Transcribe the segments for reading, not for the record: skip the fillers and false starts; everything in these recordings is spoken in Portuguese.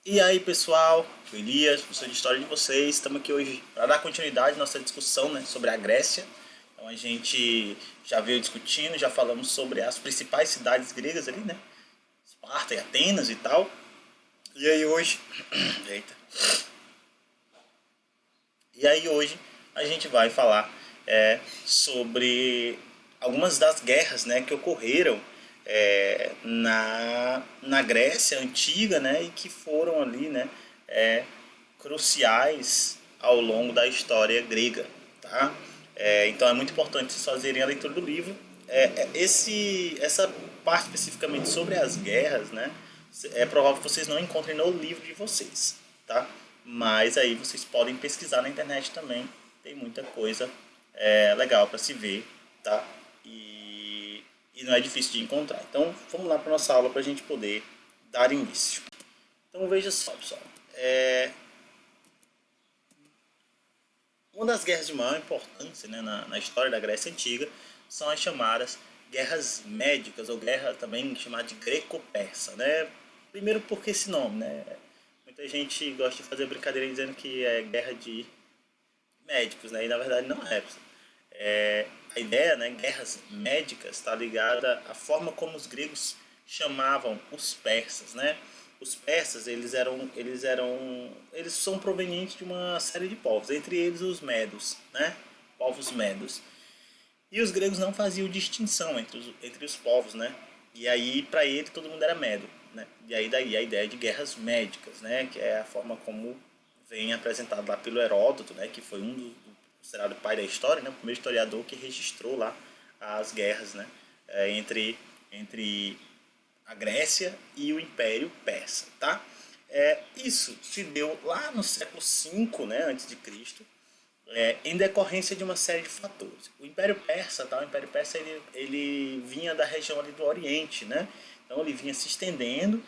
E aí pessoal, o Elias, professor de História de vocês, estamos aqui hoje para dar continuidade à nossa discussão, né, sobre a Grécia. Então a gente já veio discutindo, já falamos sobre as principais cidades gregas ali, né, Esparta e Atenas e tal. E aí hoje, eita. E aí hoje a gente vai falar sobre algumas das guerras, né, que ocorreram na Grécia antiga, né, e que foram ali, né, cruciais ao longo da história grega, tá? Então é muito importante vocês fazerem a leitura do livro. Essa parte especificamente sobre as guerras, né, é provável que vocês não encontrem no livro de vocês, tá? Mas aí vocês podem pesquisar na internet também, tem muita coisa legal para se ver, tá? E não é difícil de encontrar. Então vamos lá para nossa aula para a gente poder dar início. Então veja só, pessoal. Uma das guerras de maior importância, né, na história da Grécia Antiga são as chamadas guerras médicas, ou guerra também chamada de greco-persa. Né? Primeiro porque esse nome, né? Muita gente gosta de fazer brincadeira dizendo que é guerra de médicos, né? E na verdade não é. A ideia, né, guerras médicas, está ligada à forma como os gregos chamavam os persas, né? Os persas, eles são provenientes de uma série de povos, entre eles os medos, né? Povos medos. E os gregos não faziam distinção entre os povos, né? E aí, para ele, todo mundo era medo, né? E aí daí a ideia de guerras médicas, né? Que é a forma como vem apresentado lá pelo Heródoto, né? Que foi considerado pai da história, né? O primeiro historiador que registrou lá as guerras, né? Entre a Grécia e o Império Persa, tá? Isso se deu lá no século V, né, antes de Cristo, em decorrência de uma série de fatores. O Império Persa, tá? O Império Persa ele vinha da região ali do Oriente, né? Então ele vinha se estendendo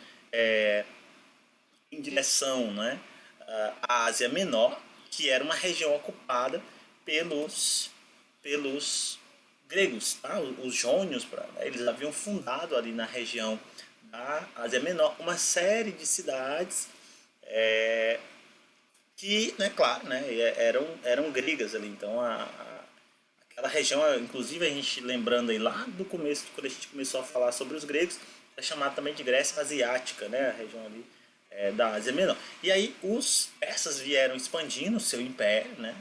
em direção, né, à Ásia Menor, que era uma região ocupada pelos gregos, tá? Os jônios, eles haviam fundado ali na região da Ásia Menor uma série de cidades que, né, claro, né, eram gregas ali. Então aquela região, inclusive a gente lembrando aí lá do começo, quando a gente começou a falar sobre os gregos, é chamada também de Grécia Asiática, né, a região ali da Ásia Menor. E aí os persas vieram expandindo o seu império, né,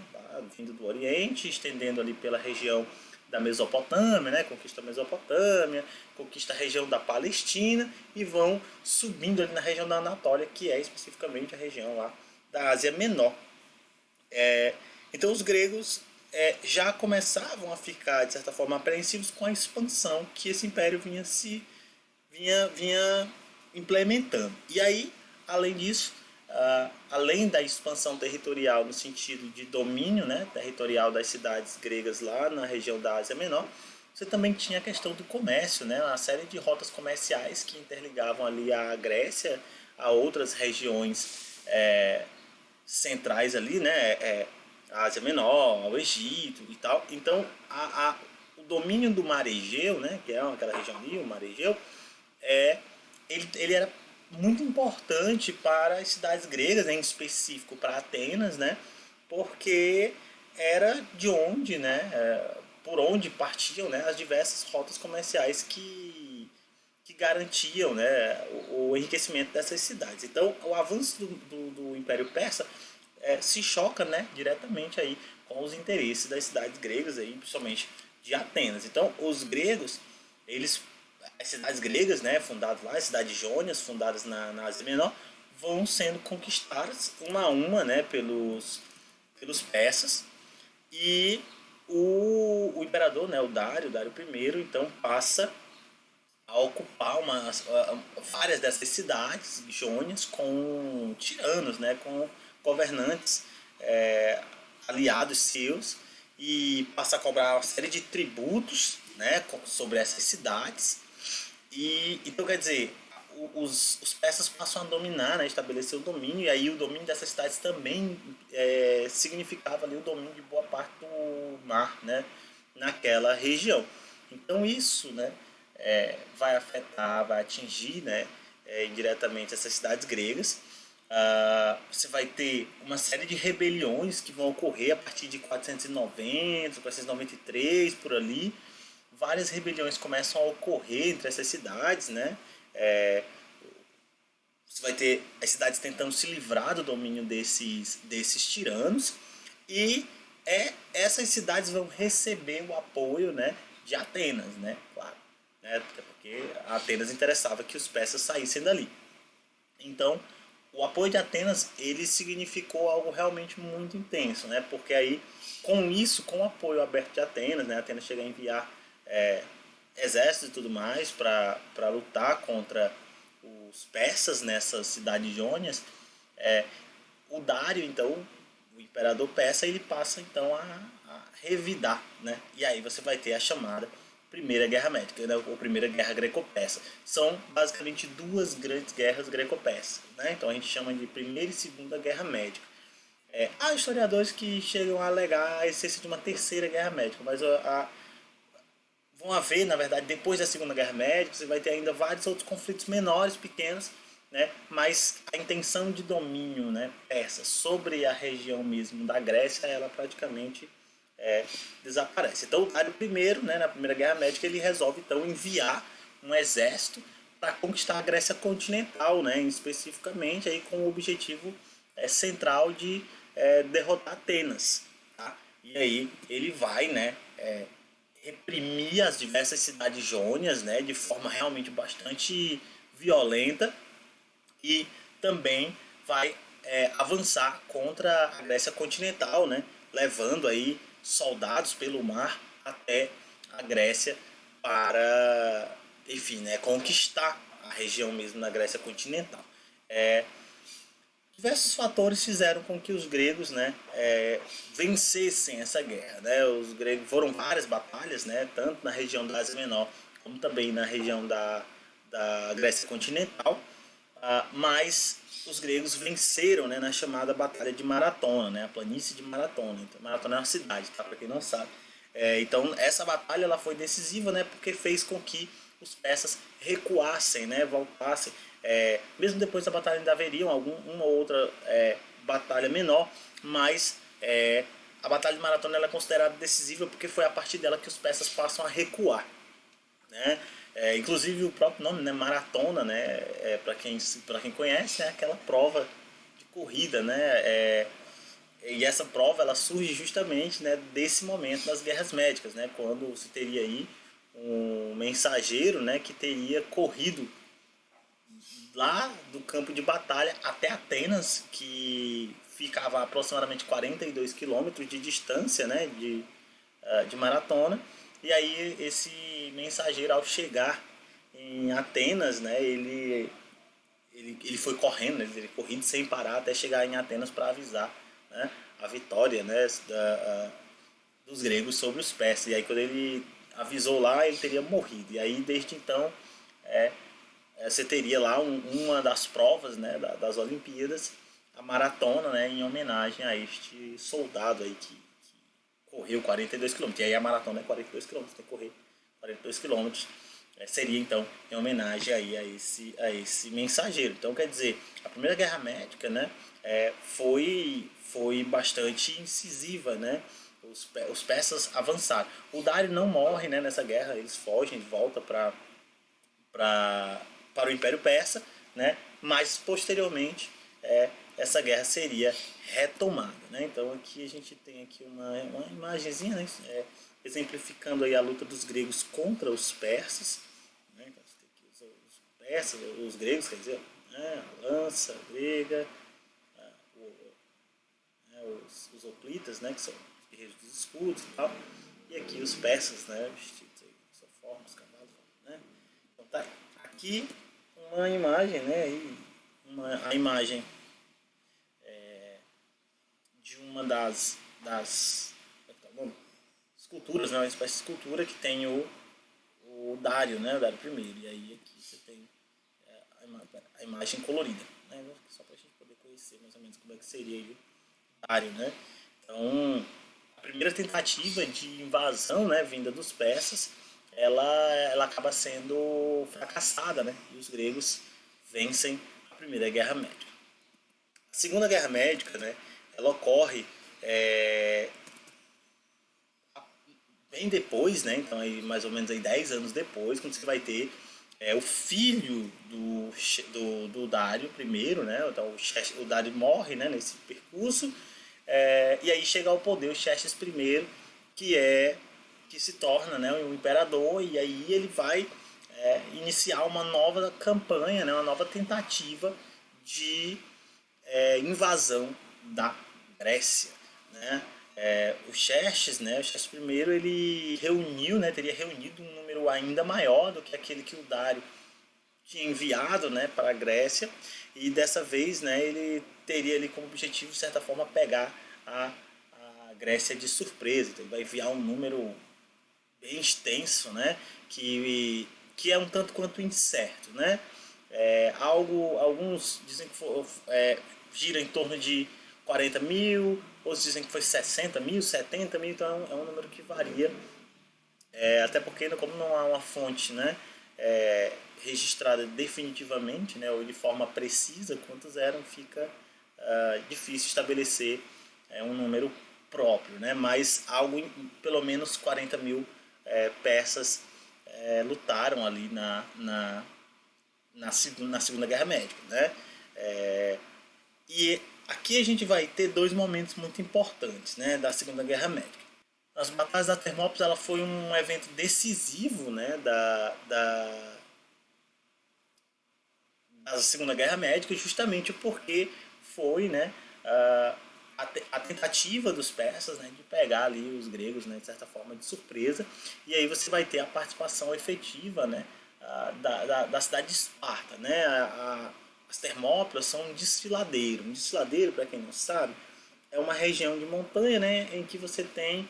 vindo do Oriente, estendendo ali pela região da Mesopotâmia, né, conquista a Mesopotâmia, conquista a região da Palestina e vão subindo ali na região da Anatólia, que é especificamente a região lá da Ásia Menor. Então os gregos já começavam a ficar, de certa forma, apreensivos com a expansão que esse império vinha implementando. E aí, além disso, além da expansão territorial no sentido de domínio, né, territorial das cidades gregas lá na região da Ásia Menor, você também tinha a questão do comércio, né, uma série de rotas comerciais que interligavam ali a Grécia a outras regiões centrais ali, né, a Ásia Menor, ao Egito e tal. Então, o domínio do Mar Egeu, né, que é aquela região ali, o Mar Egeu, ele era muito importante para as cidades gregas, né, em específico para Atenas, né, porque era de onde, né, por onde partiam, né, as diversas rotas comerciais que garantiam, né, o enriquecimento dessas cidades. Então, o avanço do Império Persa se choca, né, diretamente aí com os interesses das cidades gregas, aí, principalmente de Atenas. Então, os gregos, as cidades gregas, né, fundadas lá, as cidades jônias, fundadas na Ásia Menor, vão sendo conquistadas uma a uma, né, pelos persas. E o imperador, né, o Dário I, então passa a ocupar várias dessas cidades jônias com tiranos, né, com governantes aliados seus, e passa a cobrar uma série de tributos, né, sobre essas cidades. E então, quer dizer, os persas passam a dominar, né, estabelecer o domínio, e aí o domínio dessas cidades também significava ali o domínio de boa parte do mar, né, naquela região. Então isso, né, vai afetar, vai atingir, né, indiretamente essas cidades gregas. Você vai ter uma série de rebeliões que vão ocorrer a partir de 490, 493, por ali. Várias rebeliões começam a ocorrer entre essas cidades, né? Você vai ter as cidades tentando se livrar do domínio desses tiranos. E essas cidades vão receber o apoio, né, de Atenas, né? Claro. Né? Porque a Atenas interessava que os persas saíssem dali. Então, o apoio de Atenas, ele significou algo realmente muito intenso, né? Porque aí, com isso, com o apoio aberto de Atenas, né? Atenas chega a enviar exércitos e tudo mais para lutar contra os persas nessas cidades jônias. O Dário, então, o imperador persa, ele passa então a revidar, né? E aí você vai ter a chamada Primeira Guerra Médica, né? Ou Primeira Guerra Greco-Persa. São basicamente duas grandes guerras greco-persas, né? Então a gente chama de Primeira e Segunda Guerra Médica. Há historiadores que chegam a alegar a existência de uma Terceira Guerra Médica, mas vão haver, na verdade, depois da Segunda Guerra Médica, você vai ter ainda vários outros conflitos menores, pequenos, né? Mas a intenção de domínio, né, persa sobre a região mesmo da Grécia, ela praticamente desaparece. Então, o Dário I, né, na Primeira Guerra Médica, ele resolve então enviar um exército para conquistar a Grécia continental, né, especificamente aí com o objetivo central de derrotar Atenas. Tá? E aí ele vai, né, reprimir as diversas cidades jônias, né, de forma realmente bastante violenta, e também vai avançar contra a Grécia continental, né, levando aí soldados pelo mar até a Grécia para, enfim, né, conquistar a região mesmo da Grécia continental. Diversos fatores fizeram com que os gregos, né, vencessem essa guerra, né? Os gregos foram várias batalhas, né, tanto na região da Ásia Menor como também na região da Grécia continental, mas os gregos venceram, né, na chamada Batalha de Maratona, né, a planície de Maratona. Então, Maratona é uma cidade, tá, para quem não sabe. Então essa batalha ela foi decisiva, né, porque fez com que os persas recuassem, né, voltassem. Mesmo depois da batalha ainda haveriam uma ou outra batalha menor, mas a batalha de Maratona ela é considerada decisiva porque foi a partir dela que os persas passam a recuar, né? Inclusive o próprio nome, né, maratona, né, para quem conhece, é aquela prova de corrida, né? E essa prova ela surge justamente, né, desse momento das guerras médicas, né, quando se teria aí um mensageiro, né, que teria corrido lá do campo de batalha até Atenas, que ficava a aproximadamente 42 quilômetros de distância, né, de maratona. E aí esse mensageiro, ao chegar em Atenas, né, ele foi correndo, ele correndo sem parar até chegar em Atenas para avisar, né, a vitória, né, dos gregos sobre os persas. E aí quando ele avisou lá, ele teria morrido. E aí desde então você teria lá uma das provas, né, das Olimpíadas, a maratona, né, em homenagem a este soldado aí que correu 42 quilômetros. E aí a maratona é 42 quilômetros, tem que correr 42 quilômetros. Seria então em homenagem aí a esse mensageiro. Então quer dizer, a Primeira Guerra Médica, né, foi bastante incisiva, né? Os persas avançaram. O Dário não morre, né, nessa guerra, eles fogem de volta para o Império Persa, né? Mas posteriormente essa guerra seria retomada, né? Então aqui a gente tem aqui uma imagenzinha, né? Exemplificando aí a luta dos gregos contra os persas, né? Então você tem aqui os persas, os gregos, quer dizer, né? A lança grega, os hoplitas, né? Que são os guerreiros dos escudos e tal, e aqui os persas, né? Vestidos aí, sua forma, os cavalos, né? Então tá aqui uma imagem, né? A imagem de uma das esculturas, né? Uma espécie de escultura que tem o Dário, né? O Dário I. E aí aqui você tem a imagem colorida, né? Só para a gente poder conhecer mais ou menos como é que seria o Dário, né? Então, a primeira tentativa de invasão, né, vinda dos persas, ela acaba sendo fracassada, né? E os gregos vencem a Primeira Guerra Médica. Segunda Guerra Médica, né, ela ocorre é, bem depois, né, então aí mais ou menos aí 10 anos depois, quando você vai ter o filho do Dário primeiro, né, então o Dário morre, né, nesse percurso, e aí chega ao poder o Xerxes I, que que se torna, né, o imperador, e aí ele vai iniciar uma nova campanha, né, uma nova tentativa de invasão da Grécia, né? O Xerxes I, ele reuniu, né, teria reunido um número ainda maior do que aquele que o Dário tinha enviado, né, para a Grécia, e dessa vez, né, ele teria ali como objetivo, de certa forma, pegar a Grécia de surpresa. Então ele vai enviar um número bem extenso, né, que é um tanto quanto incerto, né? Alguns dizem que gira em torno de 40 mil, outros dizem que foi 60 mil, 70 mil, então é um número que varia, até porque como não há uma fonte, né, registrada definitivamente, né, ou de forma precisa quantos eram, fica difícil estabelecer um número próprio, né, mas algo, pelo menos 40 mil persas lutaram ali na Segunda Guerra Médica, né? E aqui a gente vai ter dois momentos muito importantes, né, da Segunda Guerra Médica. As batalhas da Termópilas, ela foi um evento decisivo, né, da Segunda Guerra Médica, justamente porque foi, né, a tentativa dos persas, né, de pegar ali os gregos, né, de certa forma de surpresa, e aí você vai ter a participação efetiva, né, da cidade de Esparta, né. As Termópilas são um desfiladeiro. Um desfiladeiro, para quem não sabe, é uma região de montanha, né, em que você tem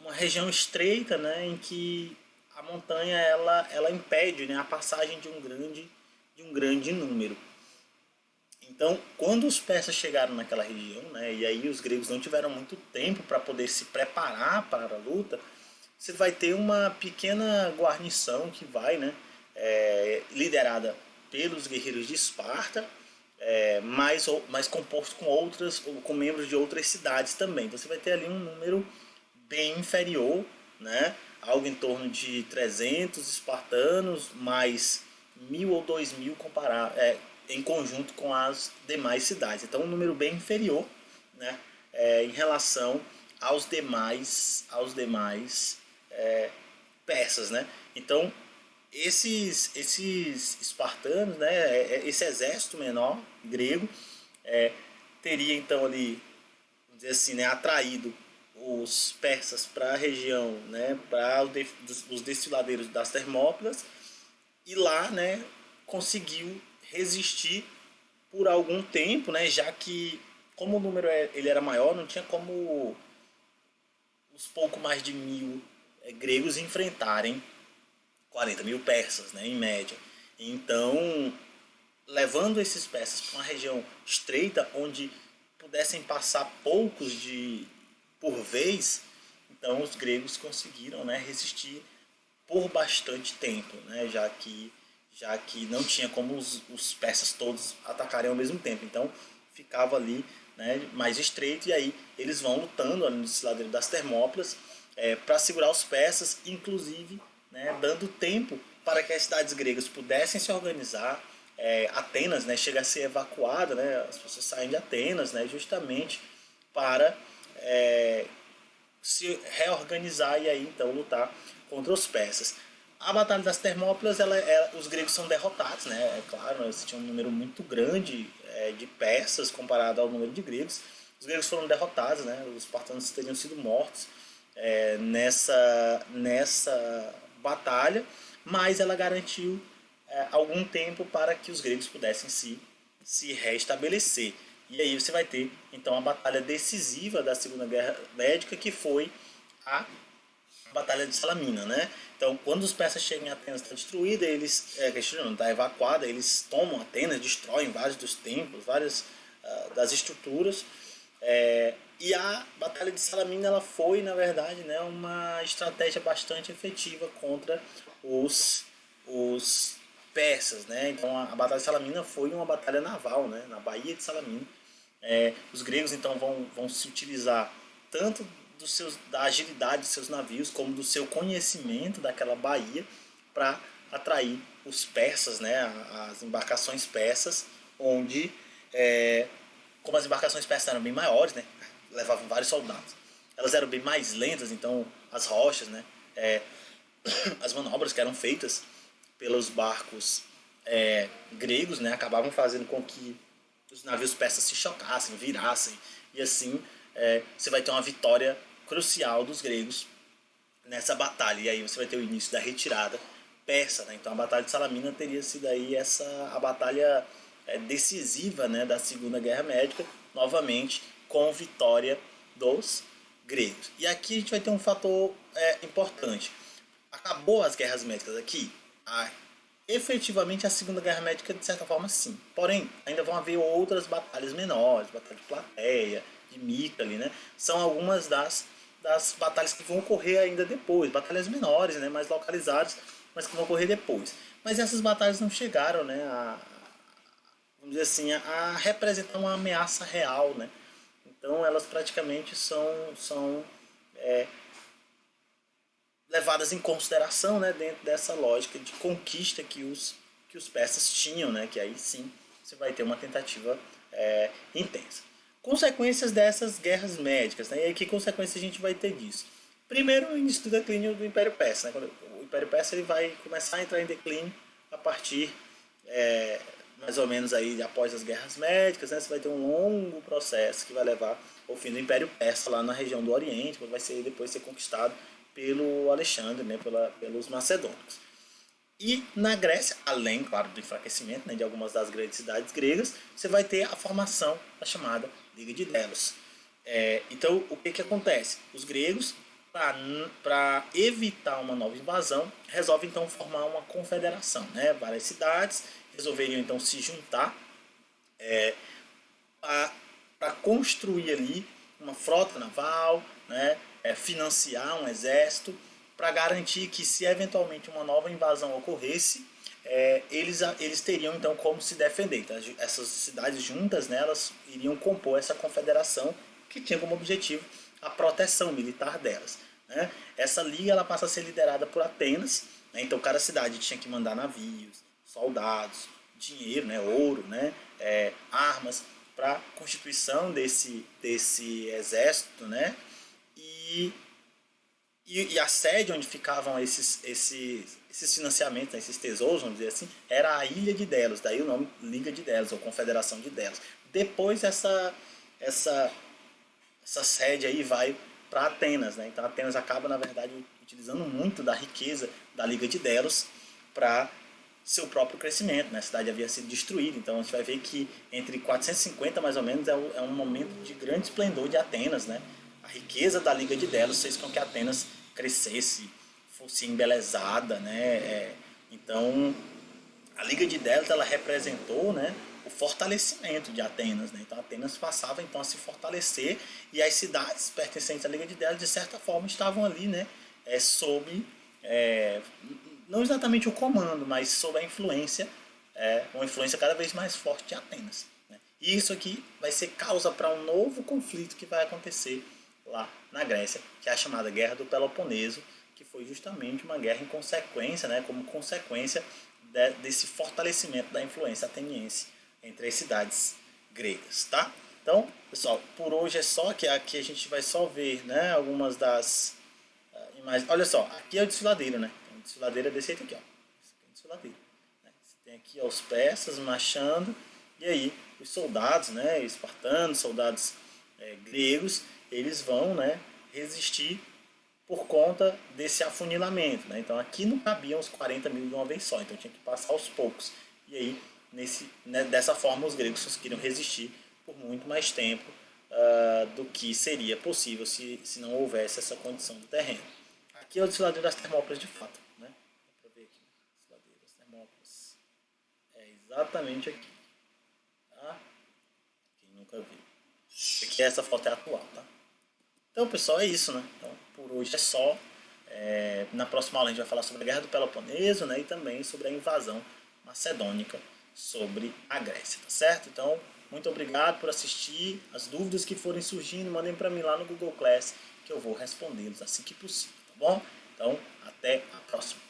uma região estreita, né, em que a montanha ela impede, né, a passagem de um grande número. Então, quando os persas chegaram naquela região, né, e aí os gregos não tiveram muito tempo para poder se preparar para a luta, você vai ter uma pequena guarnição que vai, né, liderada pelos guerreiros de Esparta, mas composto com membros de outras cidades também. Então você vai ter ali um número bem inferior, né, algo em torno de 300 espartanos, mais 1.000 ou 2.000 em conjunto com as demais cidades. Então um número bem inferior, né, em relação aos demais persas, né? Então esses espartanos, né, esse exército menor grego, teria então ali, vamos dizer assim, né, atraído os persas para a região, né, para os desfiladeiros das Termópilas, e lá, né, conseguiu resistir por algum tempo, né, já que como o número ele era maior, não tinha como os pouco mais de 1.000 gregos enfrentarem 40 mil persas, né, em média. Então, levando esses persas para uma região estreita, onde pudessem passar poucos por vez, então os gregos conseguiram, né, resistir por bastante tempo, né, já que não tinha como os persas todos atacarem ao mesmo tempo. Então, ficava ali, né, mais estreito, e aí eles vão lutando ali no desfiladeiro das Termópilas para segurar os persas, inclusive, né, dando tempo para que as cidades gregas pudessem se organizar. Atenas, né, chega a ser evacuada, né, as pessoas saem de Atenas, né, justamente para se reorganizar e aí então lutar contra os persas. A Batalha das Termópilas, os gregos são derrotados, né? É claro, eles tinham um número muito grande de persas comparado ao número de gregos. Os gregos foram derrotados, né? Os espartanos teriam sido mortos nessa batalha, mas ela garantiu algum tempo para que os gregos pudessem se restabelecer. E aí você vai ter então a batalha decisiva da Segunda Guerra Médica, que foi a Batalha de Salamina, né? Então, quando os persas chegam em Atenas, está destruída, está evacuada, eles tomam Atenas, destroem vários dos templos, várias das estruturas. E a Batalha de Salamina, ela foi, na verdade, né, uma estratégia bastante efetiva contra os persas, né? Então a Batalha de Salamina foi uma batalha naval, né? Na Baía de Salamina. Os gregos então vão se utilizar tanto da agilidade de seus navios como do seu conhecimento daquela baía para atrair os persas, né? As embarcações persas, onde como as embarcações persas eram bem maiores, né? Levavam vários soldados, elas eram bem mais lentas, então as rochas, né? As manobras que eram feitas pelos barcos gregos, né, acabavam fazendo com que os navios persas se chocassem, virassem, e assim você vai ter uma vitória crucial dos gregos nessa batalha. E aí você vai ter o início da retirada persa, né? Então a Batalha de Salamina teria sido aí a batalha decisiva, né, da Segunda Guerra Médica, novamente com vitória dos gregos. E aqui a gente vai ter um fator importante. Acabou as guerras médicas aqui? Efetivamente a Segunda Guerra Médica, de certa forma, sim. Porém, ainda vão haver outras batalhas menores, batalha de Plateia, de Mycale, né? São algumas das batalhas que vão ocorrer ainda depois, batalhas menores, né, mais localizadas, mas que vão ocorrer depois. Mas essas batalhas não chegaram, né, vamos dizer assim, a representar uma ameaça real, né? Então elas praticamente são levadas em consideração, né, dentro dessa lógica de conquista que os persas tinham, né, que aí sim você vai ter uma tentativa intensa. Consequências dessas guerras médicas, né, e aí que consequências a gente vai ter disso? Primeiro, o início do declínio do Império Persa, né, quando o Império Persa ele vai começar a entrar em declínio a partir mais ou menos aí após as guerras médicas, né, você vai ter um longo processo que vai levar ao fim do Império Persa lá na região do Oriente, que vai depois ser conquistado pelo Alexandre, né, pelos macedônicos. E na Grécia, além, claro, do enfraquecimento, né, de algumas das grandes cidades gregas, você vai ter a formação da chamada Liga de Delos. Então, o que acontece? Os gregos, para evitar uma nova invasão, resolvem então formar uma confederação. Né? Várias cidades resolveriam então se juntar para construir ali uma frota naval, né? Financiar um exército, para garantir que se eventualmente uma nova invasão ocorresse, eles teriam então como se defender. Então, essas cidades juntas, né, elas iriam compor essa confederação que tinha como objetivo a proteção militar delas. Né? Essa liga ela passa a ser liderada por Atenas, né? Então cada cidade tinha que mandar navios, soldados, dinheiro, né, ouro, né, armas para a constituição desse exército, né? E a sede onde ficavam esses financiamentos, né, esses tesouros, vamos dizer assim, era a Ilha de Delos, daí o nome Liga de Delos, ou Confederação de Delos. Depois essa sede aí vai para Atenas, né? Então Atenas acaba, na verdade, utilizando muito da riqueza da Liga de Delos para seu próprio crescimento, né? A cidade havia sido destruída, então a gente vai ver que entre 450 mais ou menos é um momento de grande esplendor de Atenas, né? A riqueza da Liga de Delos fez com que Atenas crescesse, fosse embelezada, né? Então a Liga de Delos ela representou, né, o fortalecimento de Atenas, né? Então Atenas passava então a se fortalecer e as cidades pertencentes à Liga de Delos de certa forma estavam ali, né, sob não exatamente o comando, mas sob a influência, uma influência cada vez mais forte de Atenas. Né? E isso aqui vai ser causa para um novo conflito que vai acontecer lá na Grécia, que é a chamada Guerra do Peloponeso, que foi justamente uma guerra em consequência, né, como consequência desse fortalecimento da influência ateniense entre as cidades gregas, tá? Então, pessoal, por hoje é só, que aqui a gente vai só ver, né, algumas das imagens. Olha só, aqui é o desfiladeiro, né? Então, o desfiladeiro é desse jeito aqui, ó. Esse aqui é o desfiladeiro. Né? Você tem aqui ó, os persas marchando, e aí os soldados, né, espartanos, soldados gregos, eles vão, né, resistir por conta desse afunilamento. Né? Então aqui não cabiam os 40 mil de uma vez só, então tinha que passar aos poucos. E aí, dessa forma, os gregos conseguiram resistir por muito mais tempo do que seria possível se não houvesse essa condição do terreno. Aqui é o desfiladeiro das Termópilas de fato. Né? Dá para ver aqui. Desfiladeiro das Termópilas. É exatamente aqui. Tá? Quem nunca viu. Aqui essa foto é atual, tá? Então, pessoal, é isso, né? Então, por hoje é só. Na próxima aula a gente vai falar sobre a Guerra do Peloponeso, né? E também sobre a invasão macedônica sobre a Grécia, tá certo? Então, muito obrigado por assistir. As dúvidas que forem surgindo, mandem para mim lá no Google Class, que eu vou respondê-los assim que possível, tá bom? Então, até a próxima.